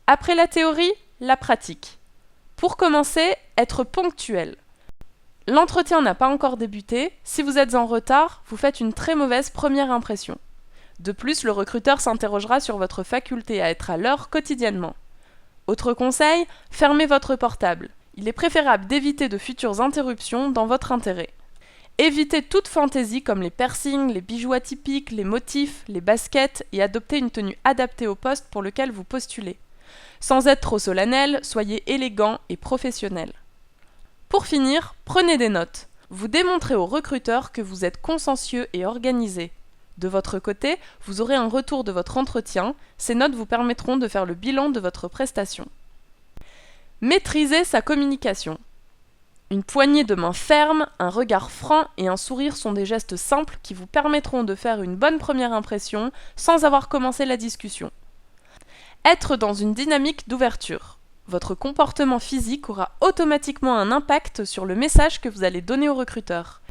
Après la théorie, la pratique. Pour commencer, être ponctuel. L'entretien n'a pas encore débuté, si vous êtes en retard, vous faites une très mauvaise première impression. De plus, le recruteur s'interrogera sur votre faculté à être à l'heure quotidiennement. Autre conseil, fermez votre portable. Il est préférable d'éviter de futures interruptions dans votre intérêt. Évitez toute fantaisie comme les piercings, les bijoux atypiques, les motifs, les baskets et adoptez une tenue adaptée au poste pour lequel vous postulez. Sans être trop solennel, soyez élégant et professionnel. Pour finir, prenez des notes. Vous démontrez au recruteur que vous êtes consciencieux et organisé. De votre côté, vous aurez un retour de votre entretien. Ces notes vous permettront de faire le bilan de votre prestation. Maîtrisez sa communication. Une poignée de main ferme, un regard franc et un sourire sont des gestes simples qui vous permettront de faire une bonne première impression sans avoir commencé la discussion. Être dans une dynamique d'ouverture. Votre comportement physique aura automatiquement un impact sur le message que vous allez donner au recruteur.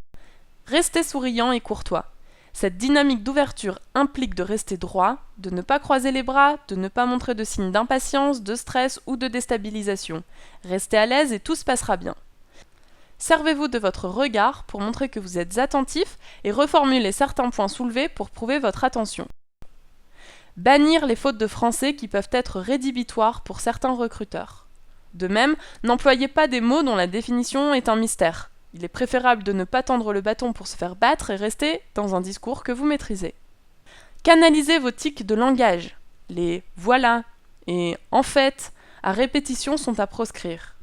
Restez souriant et courtois. Cette dynamique d'ouverture implique de rester droit, de ne pas croiser les bras, de ne pas montrer de signes d'impatience, de stress ou de déstabilisation. Restez à l'aise et tout se passera bien. Servez-vous de votre regard pour montrer que vous êtes attentif et reformulez certains points soulevés pour prouver votre attention. Bannir les fautes de français qui peuvent être rédhibitoires pour certains recruteurs. De même, n'employez pas des mots dont la définition est un mystère. Il est préférable de ne pas tendre le bâton pour se faire battre et rester dans un discours que vous maîtrisez. Canalisez vos tics de langage. Les « voilà » et « en fait » à répétition sont à proscrire.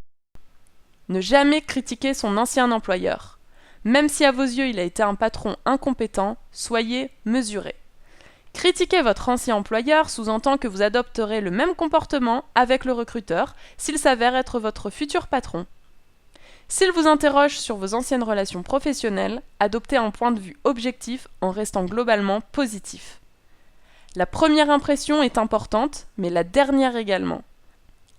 Ne jamais critiquer son ancien employeur. Même si à vos yeux il a été un patron incompétent, soyez mesuré. Critiquer votre ancien employeur sous-entend que vous adopterez le même comportement avec le recruteur s'il s'avère être votre futur patron. S'il vous interroge sur vos anciennes relations professionnelles, adoptez un point de vue objectif en restant globalement positif. La première impression est importante, mais la dernière également.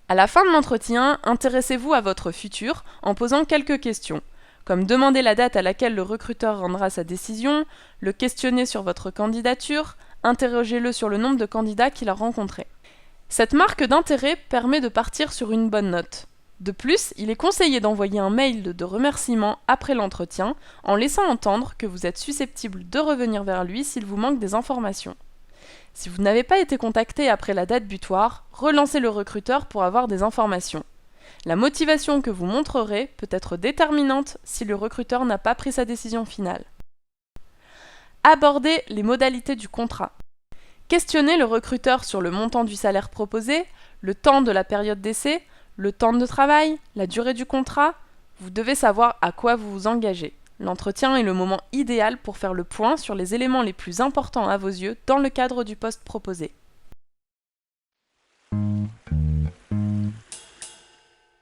À la fin de l'entretien, intéressez-vous à votre futur en posant quelques questions, comme demander la date à laquelle le recruteur rendra sa décision, le questionner sur votre candidature, interrogez-le sur le nombre de candidats qu'il a rencontrés. Cette marque d'intérêt permet de partir sur une bonne note. De plus, il est conseillé d'envoyer un mail de remerciement après l'entretien, en laissant entendre que vous êtes susceptible de revenir vers lui s'il vous manque des informations. Si vous n'avez pas été contacté après la date butoir, relancez le recruteur pour avoir des informations. La motivation que vous montrerez peut être déterminante si le recruteur n'a pas pris sa décision finale. Abordez les modalités du contrat. Questionnez le recruteur sur le montant du salaire proposé, le temps de la période d'essai, le temps de travail, la durée du contrat. Vous devez savoir à quoi vous vous engagez. L'entretien est le moment idéal pour faire le point sur les éléments les plus importants à vos yeux dans le cadre du poste proposé.